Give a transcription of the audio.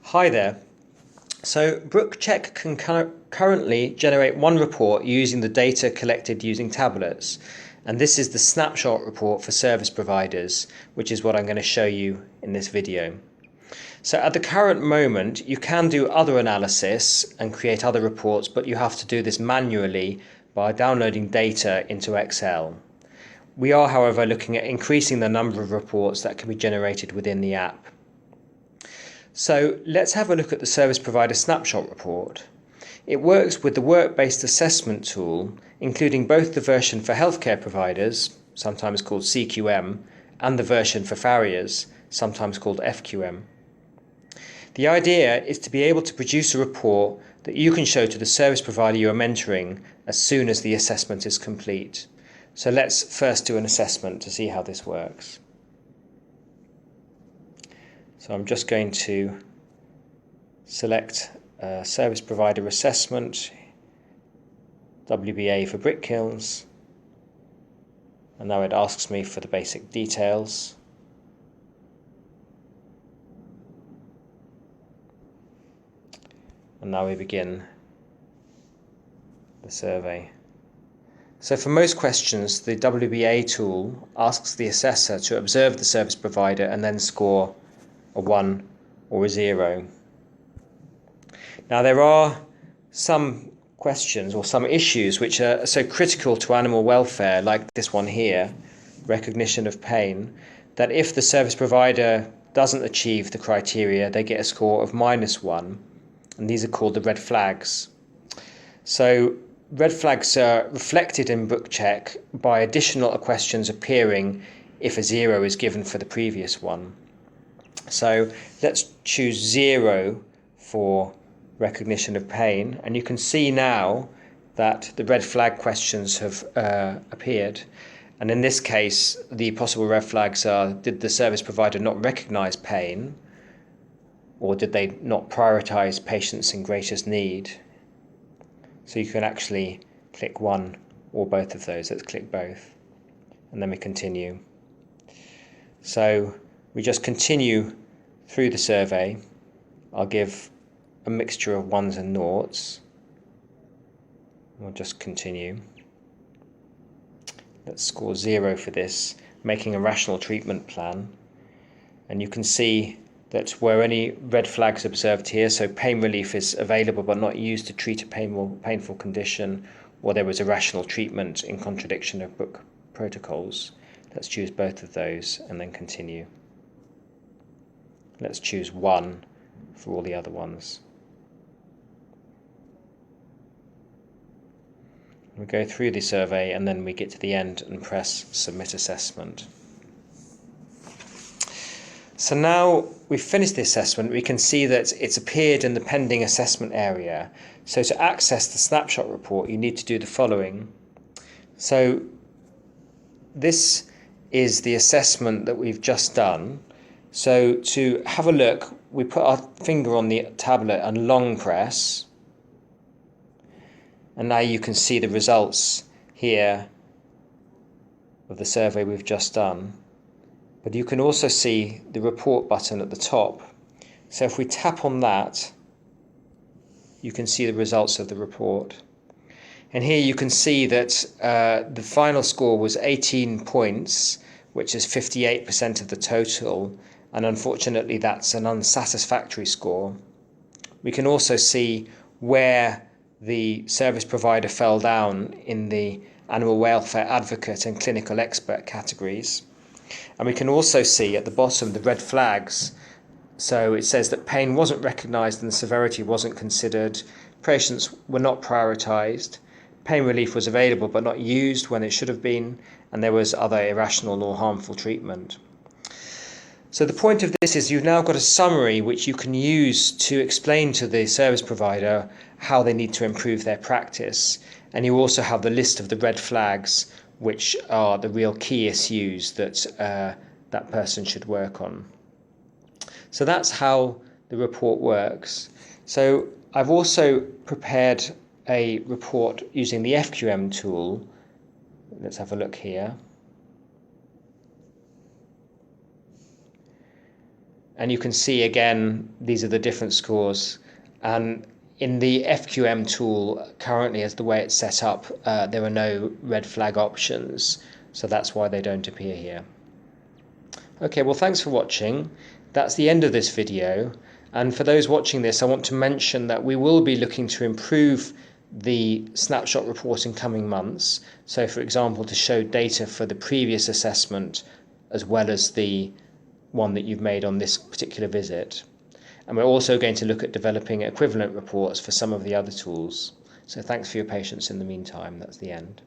Hi there. So BrookCheck can currently generate one report using the data collected using tablets, and this is the snapshot report for service providers, which is what I'm going to show you in this video. So at the current moment, you can do other analysis and create other reports, but you have to do this manually by downloading data into Excel. We are, however, looking at increasing the number of reports that can be generated within the app. So let's have a look at the Service Provider Snapshot report. It works with the work-based assessment tool, including both the version for healthcare providers, sometimes called CQM, and the version for farriers, sometimes called FQM. The idea is to be able to produce a report that you can show to the service provider you are mentoring as soon as the assessment is complete. So let's first do an assessment to see how this works. So I'm just going to select Service Provider Assessment, WBA for brick kilns, and now it asks me for the basic details. And now we begin the survey. So for most questions, the WBA tool asks the assessor to observe the service provider and then score a 1 or a 0. Now there are some questions or some issues which are so critical to animal welfare, like this one here, recognition of pain, that if the service provider doesn't achieve the criteria, they get a score of -1, and these are called the red flags. So red flags are reflected in BrookCheck by additional questions appearing if a 0 is given for the previous one. So let's choose 0 for recognition of pain, and you can see now that the red flag questions have appeared. And in this case, the possible red flags are: did the service provider not recognize pain, or did they not prioritize patients in greatest need? So you can actually click one or both of those. Let's click both, and then we continue. So we just continue through the survey. I'll give a mixture of 1s and 0s. We'll just continue. Let's score 0 for this, making a rational treatment plan. And you can see that where any red flags observed here, so pain relief is available but not used to treat a painful condition, or there was a rational treatment in contradiction of book protocols. Let's choose both of those and then continue. Let's choose 1 for all the other ones. We go through the survey and then we get to the end and press Submit Assessment. So now we've finished the assessment, we can see that it's appeared in the pending assessment area. So to access the snapshot report, you need to do the following. So this is the assessment that we've just done. So to have a look, we put our finger on the tablet and long press, and now you can see the results here of the survey we've just done. But you can also see the report button at the top. So if we tap on that, you can see the results of the report. And here you can see that the final score was 18 points, which is 58% of the total. And unfortunately, that's an unsatisfactory score. We can also see where the service provider fell down in the animal welfare advocate and clinical expert categories. And we can also see at the bottom the red flags. So it says that pain wasn't recognised and the severity wasn't considered, patients were not prioritised, pain relief was available but not used when it should have been, and there was other irrational or harmful treatment. So the point of this is you've now got a summary which you can use to explain to the service provider how they need to improve their practice. And you also have the list of the red flags, which are the real key issues that that person should work on. So that's how the report works. So I've also prepared a report using the FQM tool. Let's have a look here. And you can see again, these are the different scores. And in the FQM tool, currently as the way it's set up, there are no red flag options. So that's why they don't appear here. Okay, well, thanks for watching. That's the end of this video. And for those watching this, I want to mention that we will be looking to improve the snapshot report in coming months. So, for example, to show data for the previous assessment as well as the one that you've made on this particular visit. And we're also going to look at developing equivalent reports for some of the other tools. So thanks for your patience in the meantime. That's the end.